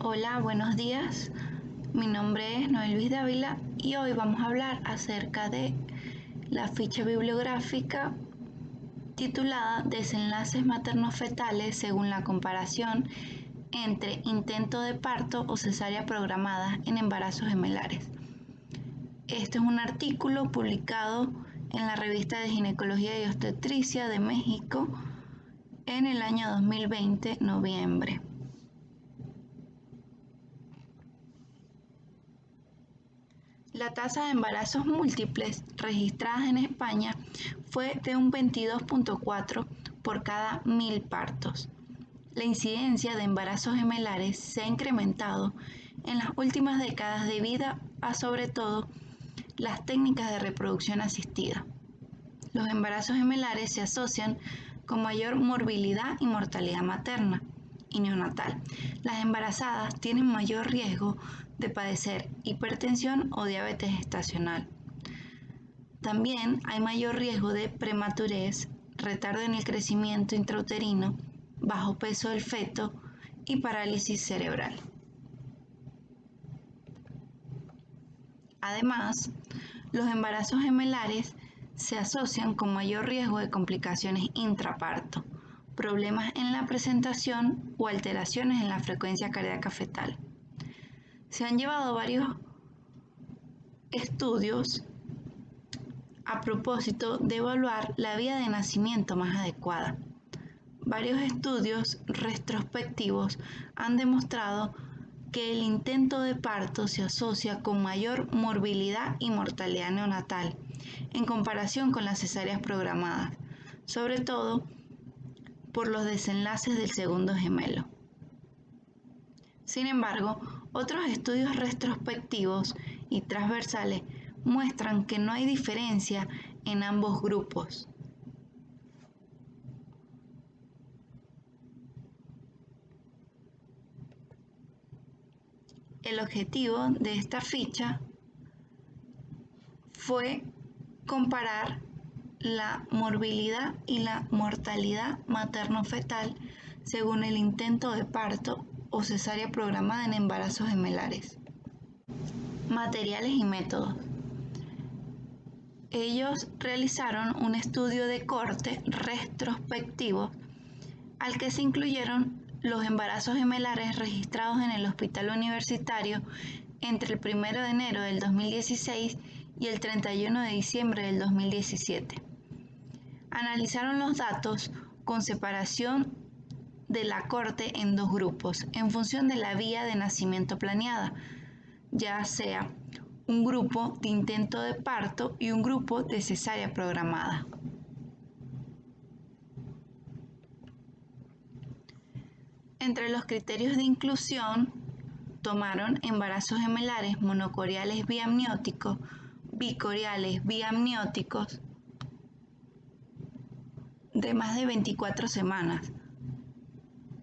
Hola, buenos días. Mi nombre es Noel Luis Dávila y hoy vamos a hablar acerca de la ficha bibliográfica titulada Desenlaces materno-fetales según la comparación entre intento de parto o cesárea programada en embarazos gemelares. Este es un artículo publicado en la revista de Ginecología y Obstetricia de México en el año 2020, noviembre. La tasa de embarazos múltiples registradas en España fue de un 22.4 por cada 1000 partos. La incidencia de embarazos gemelares se ha incrementado en las últimas décadas debido a sobre todo las técnicas de reproducción asistida. Los embarazos gemelares se asocian con mayor morbilidad y mortalidad materna y neonatal. Las embarazadas tienen mayor riesgo de padecer hipertensión o diabetes gestacional. También hay mayor riesgo de prematurez, retardo en el crecimiento intrauterino, bajo peso del feto y parálisis cerebral. Además, los embarazos gemelares se asocian con mayor riesgo de complicaciones intraparto, problemas en la presentación o alteraciones en la frecuencia cardíaca fetal. Se han llevado varios estudios a propósito de evaluar la vía de nacimiento más adecuada. Varios estudios retrospectivos han demostrado que el intento de parto se asocia con mayor morbilidad y mortalidad neonatal en comparación con las cesáreas programadas, sobre todo por los desenlaces del segundo gemelo. Sin embargo, otros estudios retrospectivos y transversales muestran que no hay diferencia en ambos grupos. El objetivo de esta ficha fue comparar la morbilidad y la mortalidad materno-fetal según el intento de parto o cesárea programada en embarazos gemelares. Materiales y métodos. Ellos realizaron un estudio de corte retrospectivo al que se incluyeron los embarazos gemelares registrados en el hospital universitario entre el 1 de enero del 2016 y el 31 de diciembre del 2017. Analizaron los datos con separación de la corte en dos grupos, en función de la vía de nacimiento planeada, ya sea un grupo de intento de parto y un grupo de cesárea programada. Entre los criterios de inclusión tomaron embarazos gemelares monocoriales biamnióticos, bicoriales biamnióticos de más de 24 semanas,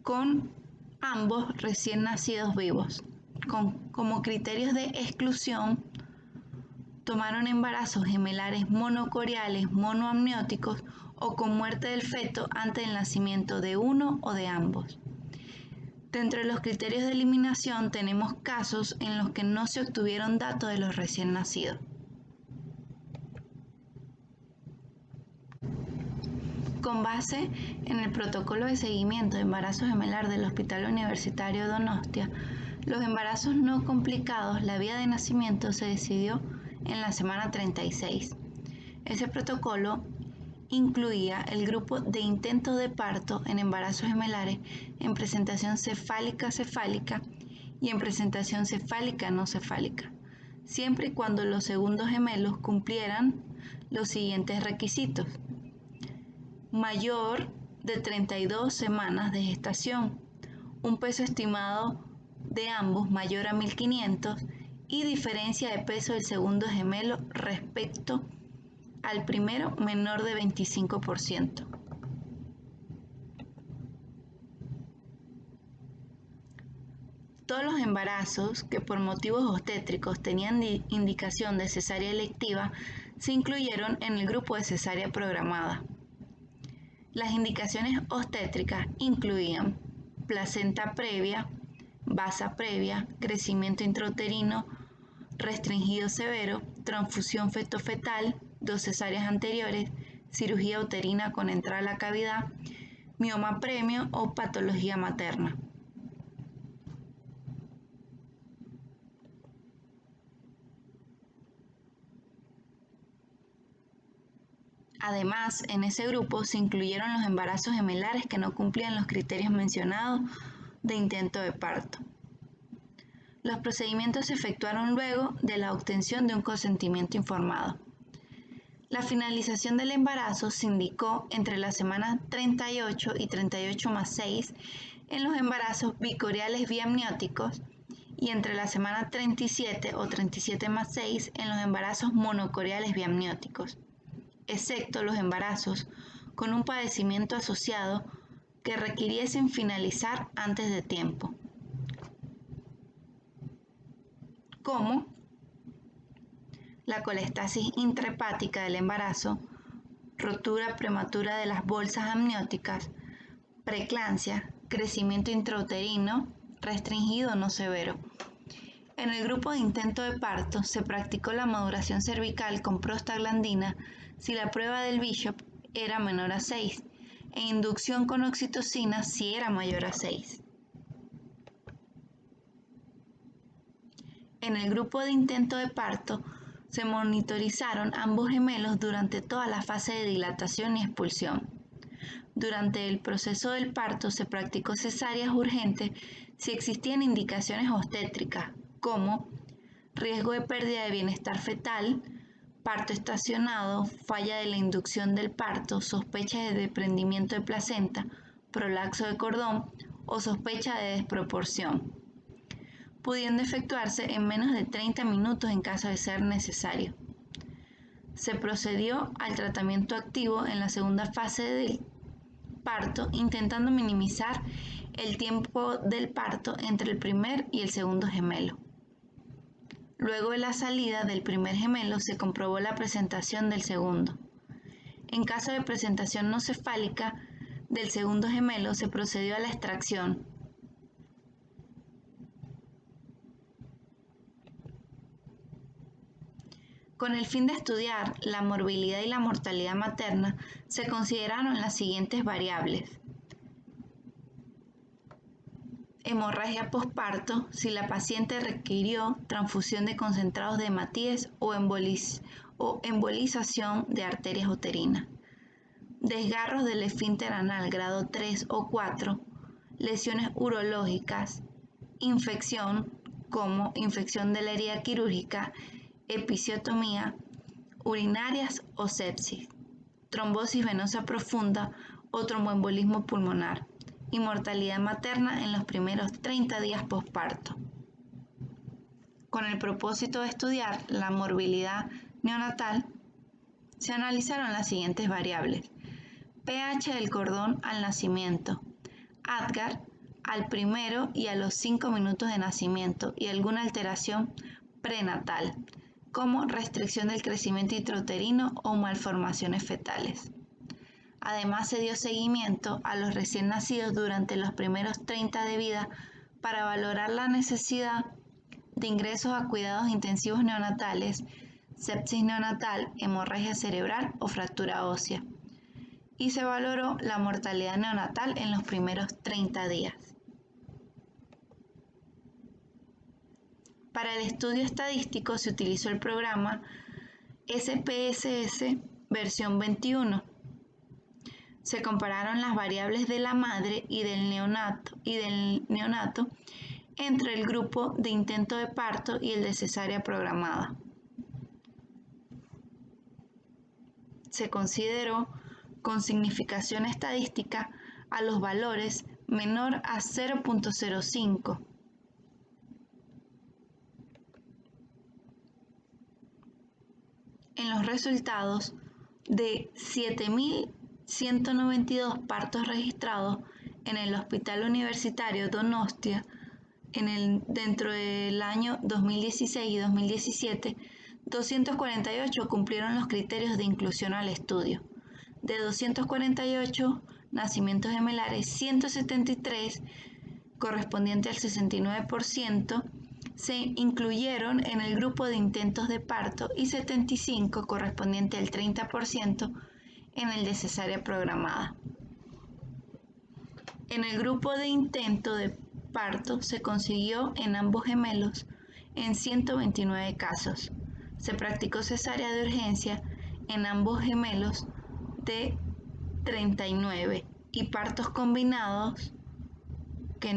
con ambos recién nacidos vivos. Como criterios de exclusión tomaron embarazos gemelares monocoriales monoamnióticos o con muerte del feto antes del nacimiento de uno o de ambos. Dentro de los criterios de eliminación tenemos casos en los que no se obtuvieron datos de los recién nacidos. Con base en el protocolo de seguimiento de embarazo gemelar del Hospital Universitario Donostia, los embarazos no complicados, la vía de nacimiento se decidió en la semana 36. Ese protocolo incluía el grupo de intentos de parto en embarazos gemelares en presentación cefálica y en presentación cefálica no cefálica, siempre y cuando los segundos gemelos cumplieran los siguientes requisitos: mayor de 32 semanas de gestación, un peso estimado de ambos mayor a 1500 y diferencia de peso del segundo gemelo respecto al primero menor de 25%. Todos los embarazos que por motivos obstétricos tenían indicación de cesárea electiva se incluyeron en el grupo de cesárea programada. Las indicaciones obstétricas incluían placenta previa, basa previa, crecimiento intrauterino restringido severo, transfusión fetofetal, 2 cesáreas anteriores, cirugía uterina con entrada a la cavidad, mioma premio o patología materna. Además, en ese grupo se incluyeron los embarazos gemelares que no cumplían los criterios mencionados de intento de parto. Los procedimientos se efectuaron luego de la obtención de un consentimiento informado. La finalización del embarazo se indicó entre la semana 38 y 38 más 6 en los embarazos bicoriales biamnióticos y entre la semana 37 o 37 más 6 en los embarazos monocoriales biamnióticos, excepto los embarazos con un padecimiento asociado que requiriesen finalizar antes de tiempo, como la colestasis intrahepática del embarazo, rotura prematura de las bolsas amnióticas, preeclampsia, crecimiento intrauterino restringido no severo. En el grupo de intento de parto se practicó la maduración cervical con prostaglandina si la prueba del Bishop era menor a 6 e inducción con oxitocina si era mayor a 6. En el grupo de intento de parto se monitorizaron ambos gemelos durante toda la fase de dilatación y expulsión. Durante el proceso del parto se practicó cesáreas urgentes si existían indicaciones obstétricas, como riesgo de pérdida de bienestar fetal, parto estacionado, falla de la inducción del parto, sospecha de desprendimiento de placenta, prolapso de cordón o sospecha de desproporción, pudiendo efectuarse en menos de 30 minutos en caso de ser necesario. Se procedió al tratamiento activo en la segunda fase del parto, intentando minimizar el tiempo del parto entre el primer y el segundo gemelo. Luego de la salida del primer gemelo se comprobó la presentación del segundo. En caso de presentación no cefálica del segundo gemelo se procedió a la extracción. Con el fin de estudiar la morbilidad y la mortalidad materna, se consideraron las siguientes variables: hemorragia posparto, si la paciente requirió transfusión de concentrados de hematíes o embolización de arterias uterinas, desgarros del esfínter anal grado 3 o 4, lesiones urológicas, infección como infección de la herida quirúrgica, episiotomía, urinarias o sepsis, trombosis venosa profunda o tromboembolismo pulmonar y mortalidad materna en los primeros 30 días posparto. Con el propósito de estudiar la morbilidad neonatal, se analizaron las siguientes variables: pH del cordón al nacimiento, Apgar al primero y a los 5 minutos de nacimiento y alguna alteración prenatal, como restricción del crecimiento intrauterino o malformaciones fetales. Además, se dio seguimiento a los recién nacidos durante los primeros 30 de vida para valorar la necesidad de ingresos a cuidados intensivos neonatales, sepsis neonatal, hemorragia cerebral o fractura ósea. Y se valoró la mortalidad neonatal en los primeros 30 días. Para el estudio estadístico se utilizó el programa SPSS versión 21. Se compararon las variables de la madre y del neonato entre el grupo de intento de parto y el de cesárea programada. Se consideró con significación estadística a los valores menor a 0.05. En los resultados de 7.192 partos registrados en el Hospital Universitario Donostia dentro del año 2016 y 2017, 248 cumplieron los criterios de inclusión al estudio. De 248 nacimientos gemelares, 173 correspondiente al 69%, se incluyeron en el grupo de intentos de parto y 75, correspondiente al 30%, en el de cesárea programada. En el grupo de intento de parto se consiguió en ambos gemelos en 129 casos. Se practicó cesárea de urgencia en ambos gemelos de 39 y partos combinados que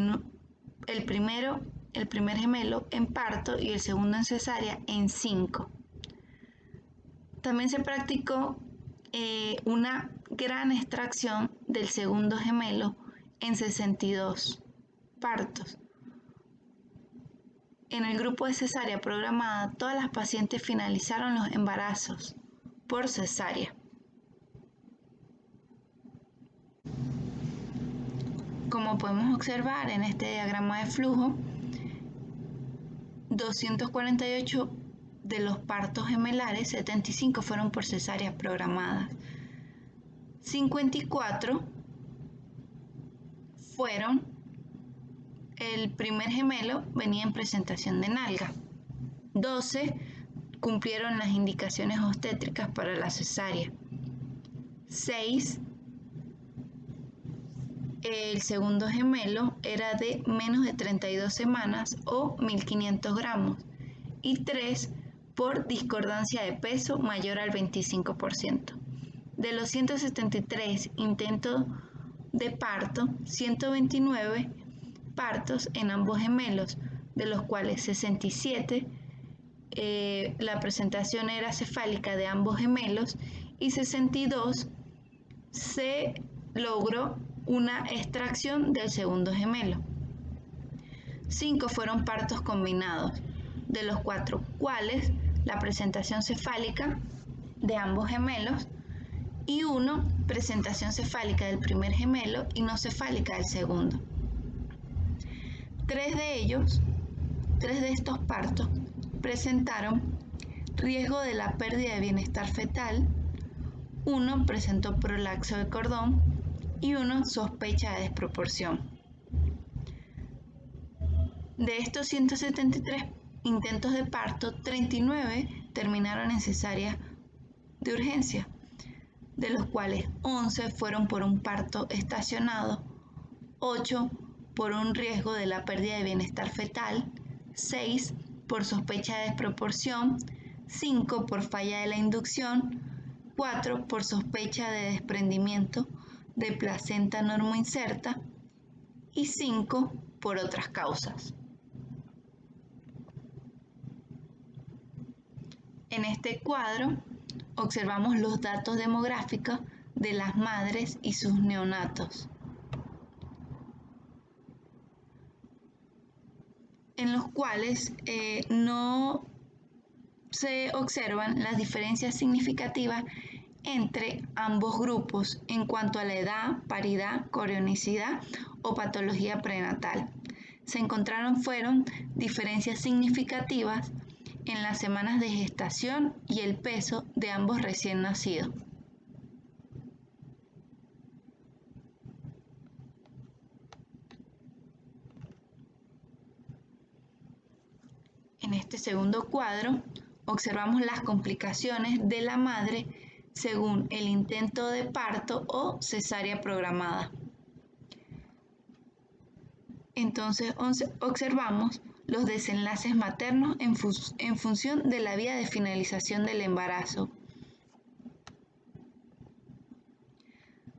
el primer gemelo en parto y el segundo en cesárea en 5. También se practicó una gran extracción del segundo gemelo en 62 partos. En el grupo de cesárea programada, todas las pacientes finalizaron los embarazos por cesárea. Como podemos observar en este diagrama de flujo, 248 de los partos gemelares, 75 fueron por cesáreas programadas. 54 fueron, el primer gemelo venía en presentación de nalga. 12 cumplieron las indicaciones obstétricas para la cesárea. 6, el segundo gemelo era de menos de 32 semanas o 1500 gramos. Y 3 por discordancia de peso mayor al 25%. De los 173 intentos de parto, 129 partos en ambos gemelos, de los cuales 67 la presentación era cefálica de ambos gemelos y 62 se logró una extracción del segundo gemelo. 5 fueron partos combinados, de los 4 cuales la presentación cefálica de ambos gemelos y 1 presentación cefálica del primer gemelo y no cefálica del segundo. 3 de estos partos presentaron riesgo de la pérdida de bienestar fetal, 1 presentó prolapso de cordón y 1 sospecha de desproporción. De estos 173 intentos de parto, 39 terminaron en cesárea de urgencia, de los cuales 11 fueron por un parto estacionado, 8 por un riesgo de la pérdida de bienestar fetal, 6 por sospecha de desproporción, 5 por falla de la inducción, 4 por sospecha de desprendimiento de placenta normoinserta y 5 por otras causas. En este cuadro observamos los datos demográficos de las madres y sus neonatos, en los cuales no se observan las diferencias significativas entre ambos grupos en cuanto a la edad, paridad, corionicidad o patología prenatal. Fueron diferencias significativas en las semanas de gestación y el peso de ambos recién nacidos. En este segundo cuadro observamos las complicaciones de la madre según el intento de parto o cesárea programada. Entonces observamos los desenlaces maternos en función de la vía de finalización del embarazo,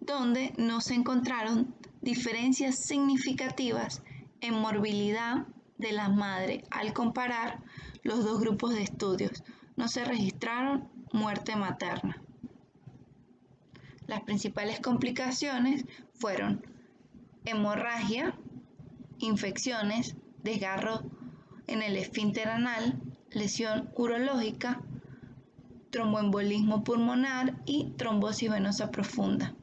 donde no se encontraron diferencias significativas en morbilidad de la madre al comparar los dos grupos de estudios. No se registraron muerte materna. Las principales complicaciones fueron hemorragia, infecciones, desgarro en el esfínter anal, lesión urológica, tromboembolismo pulmonar y trombosis venosa profunda.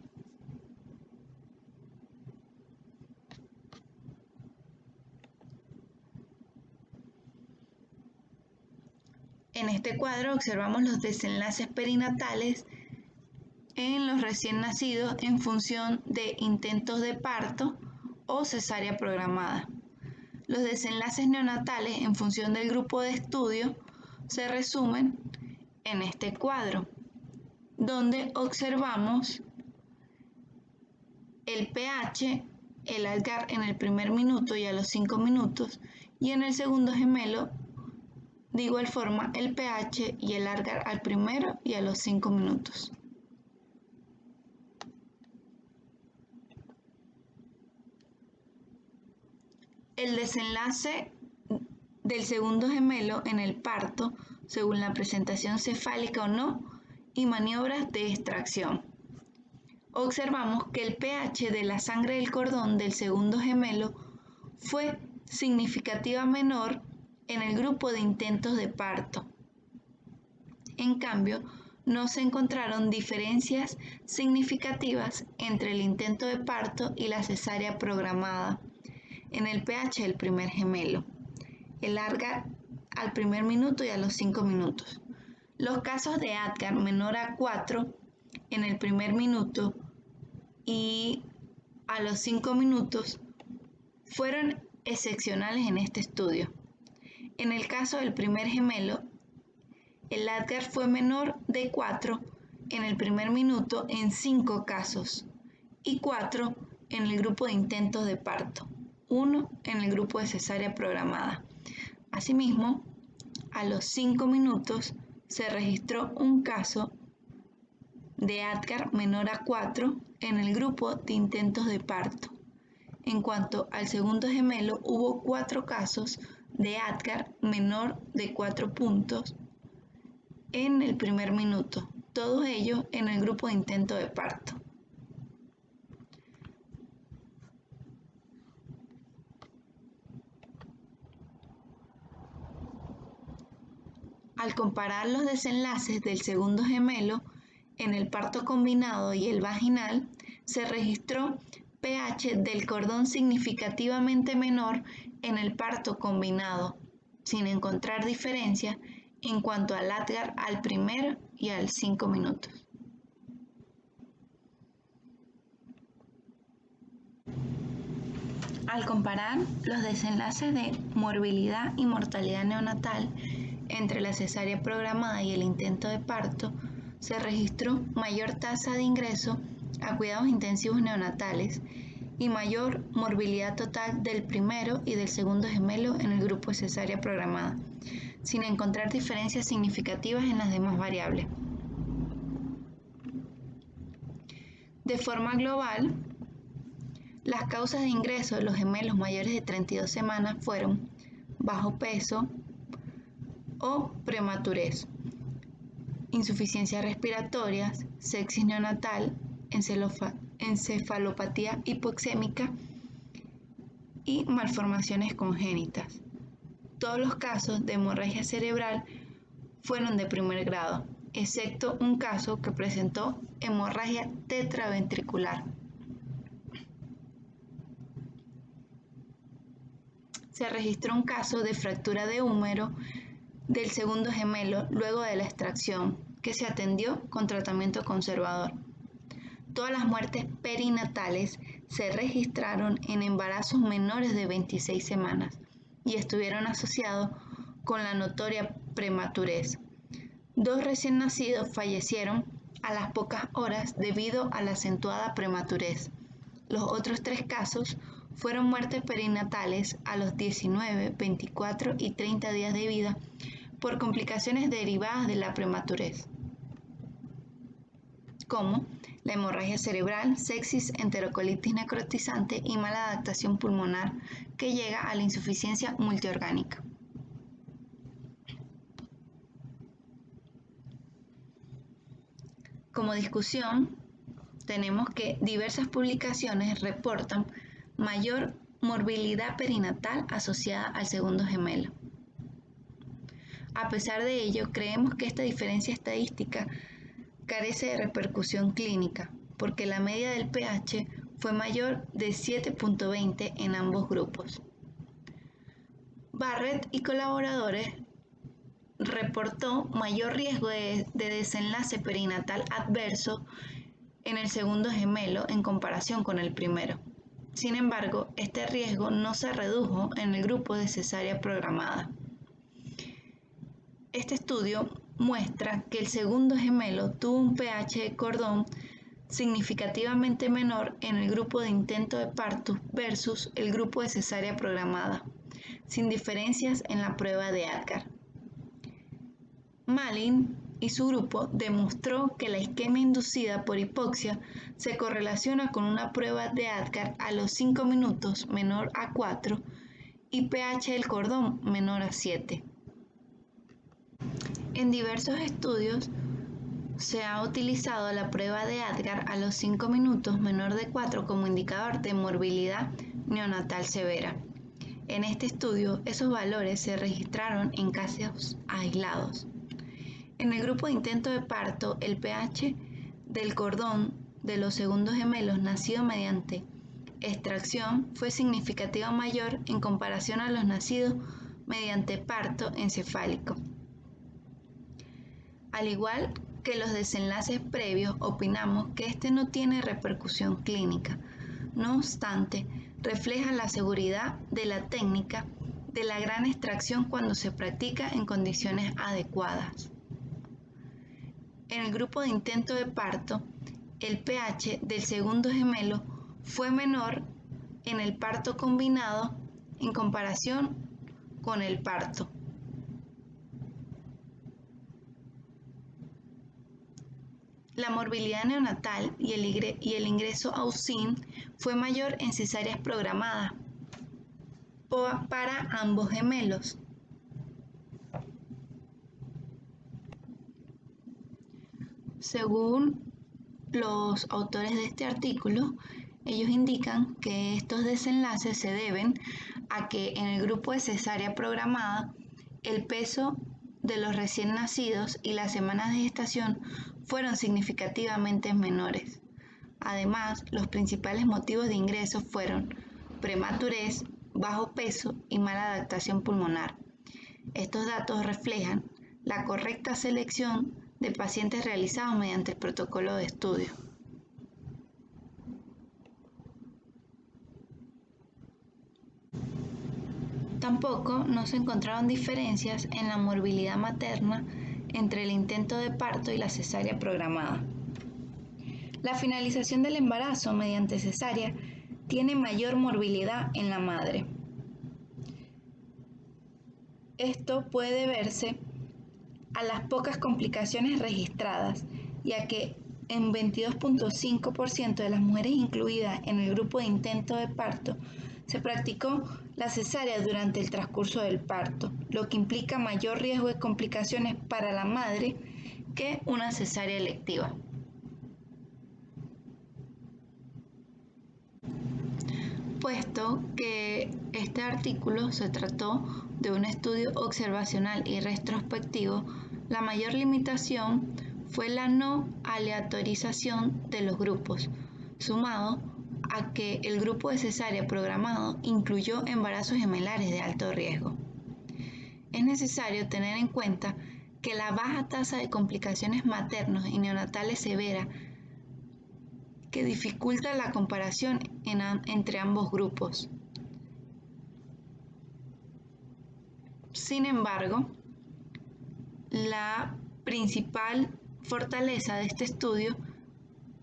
En este cuadro observamos los desenlaces perinatales en los recién nacidos en función de intentos de parto o cesárea programada. Los desenlaces neonatales en función del grupo de estudio se resumen en este cuadro, donde observamos el pH, el Apgar en el primer minuto y a los 5 minutos, y en el segundo gemelo, de igual forma, el pH y el Apgar al primero y a los 5 minutos. El desenlace del segundo gemelo en el parto, según la presentación cefálica o no, y maniobras de extracción. Observamos que el pH de la sangre del cordón del segundo gemelo fue significativamente menor en el grupo de intentos de parto. En cambio, no se encontraron diferencias significativas entre el intento de parto y la cesárea programada en el pH del primer gemelo, el Apgar al primer minuto y a los 5 minutos. Los casos de Apgar menor a 4 en el primer minuto y a los 5 minutos fueron excepcionales en este estudio. En el caso del primer gemelo, el Apgar fue menor de 4 en el primer minuto en 5 casos y 4 en el grupo de intentos de parto, 1 en el grupo de cesárea programada. Asimismo, a los 5 minutos se registró un caso de Apgar menor a 4 en el grupo de intentos de parto. En cuanto al segundo gemelo, hubo 4 casos de Apgar menor de 4 puntos en el primer minuto, todos ellos en el grupo de intento de parto. Al comparar los desenlaces del segundo gemelo en el parto combinado y el vaginal, se registró pH del cordón significativamente menor en el parto combinado, sin encontrar diferencia en cuanto al Apgar al primero y al 5 minutos. Al comparar los desenlaces de morbilidad y mortalidad neonatal entre la cesárea programada y el intento de parto, se registró mayor tasa de ingreso a cuidados intensivos neonatales y mayor morbilidad total del primero y del segundo gemelo en el grupo de cesárea programada, sin encontrar diferencias significativas en las demás variables. De forma global, las causas de ingreso de los gemelos mayores de 32 semanas fueron bajo peso o prematurez, insuficiencia respiratoria, sepsis neonatal, encefalopatía hipoxémica y malformaciones congénitas. Todos los casos de hemorragia cerebral fueron de primer grado, excepto un caso que presentó hemorragia tetraventricular. Se registró un caso de fractura de húmero del segundo gemelo luego de la extracción, que se atendió con tratamiento conservador. Todas las muertes perinatales se registraron en embarazos menores de 26 semanas y estuvieron asociados con la notoria prematurez. 2 recién nacidos fallecieron a las pocas horas debido a la acentuada prematurez. Los otros 3 casos fueron muertes perinatales a los 19, 24 y 30 días de vida por complicaciones derivadas de la prematurez, como la hemorragia cerebral, sepsis, enterocolitis necrotizante y mala adaptación pulmonar que llega a la insuficiencia multiorgánica. Como discusión, tenemos que diversas publicaciones reportan mayor morbilidad perinatal asociada al segundo gemelo. A pesar de ello, creemos que esta diferencia estadística carece de repercusión clínica, porque la media del pH fue mayor de 7.20 en ambos grupos. Barrett y colaboradores reportó mayor riesgo de desenlace perinatal adverso en el segundo gemelo en comparación con el primero. Sin embargo, este riesgo no se redujo en el grupo de cesárea programada. Este estudio muestra que el segundo gemelo tuvo un pH de cordón significativamente menor en el grupo de intento de parto versus el grupo de cesárea programada, sin diferencias en la prueba de Apgar. Malin y su grupo demostró que la isquemia inducida por hipoxia se correlaciona con una prueba de Apgar a los 5 minutos menor a 4 y pH del cordón menor a 7. En diversos estudios se ha utilizado la prueba de Apgar a los 5 minutos menor de 4 como indicador de morbilidad neonatal severa. En este estudio, esos valores se registraron en casos aislados. En el grupo de intento de parto, el pH del cordón de los segundos gemelos nacidos mediante extracción fue significativo mayor en comparación a los nacidos mediante parto encefálico. Al igual que los desenlaces previos, opinamos que este no tiene repercusión clínica. No obstante, refleja la seguridad de la técnica de la gran extracción cuando se practica en condiciones adecuadas. En el grupo de intento de parto, el pH del segundo gemelo fue menor en el parto combinado en comparación con el parto. La morbilidad neonatal y el ingreso a UCIN fue mayor en cesáreas programadas para ambos gemelos. Según los autores de este artículo, ellos indican que estos desenlaces se deben a que en el grupo de cesárea programada, el peso de los recién nacidos y las semanas de gestación fueron significativamente menores. Además, los principales motivos de ingreso fueron prematurez, bajo peso y mala adaptación pulmonar. Estos datos reflejan la correcta selección de pacientes realizados mediante el protocolo de estudio. Tampoco no se encontraron diferencias en la morbilidad materna entre el intento de parto y la cesárea programada. La finalización del embarazo mediante cesárea tiene mayor morbilidad en la madre. Esto puede deberse a las pocas complicaciones registradas, ya que en 22.5% de las mujeres incluidas en el grupo de intento de parto se practicó la cesárea durante el transcurso del parto, lo que implica mayor riesgo de complicaciones para la madre que una cesárea electiva. Puesto que este artículo se trató de un estudio observacional y retrospectivo, la mayor limitación fue la no aleatorización de los grupos, sumado a que el grupo de cesárea programado incluyó embarazos gemelares de alto riesgo. Es necesario tener en cuenta que la baja tasa de complicaciones maternas y neonatales severas que dificulta la comparación entre ambos grupos. Sin embargo, la principal fortaleza de este estudio,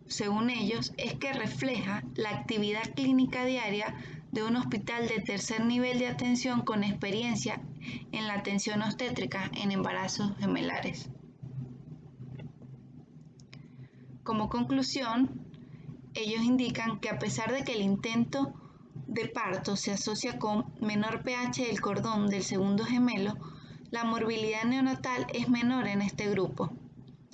según ellos, es que refleja la actividad clínica diaria de un hospital de tercer nivel de atención con experiencia en la atención obstétrica en embarazos gemelares. Como conclusión, ellos indican que a pesar de que el intento de parto se asocia con menor pH del cordón del segundo gemelo, la morbilidad neonatal es menor en este grupo.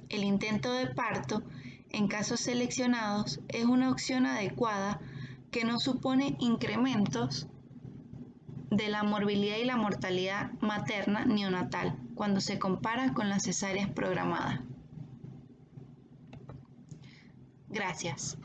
El intento de parto, en casos seleccionados, es una opción adecuada que no supone incrementos de la morbilidad y la mortalidad materna neonatal cuando se compara con las cesáreas programadas. Gracias.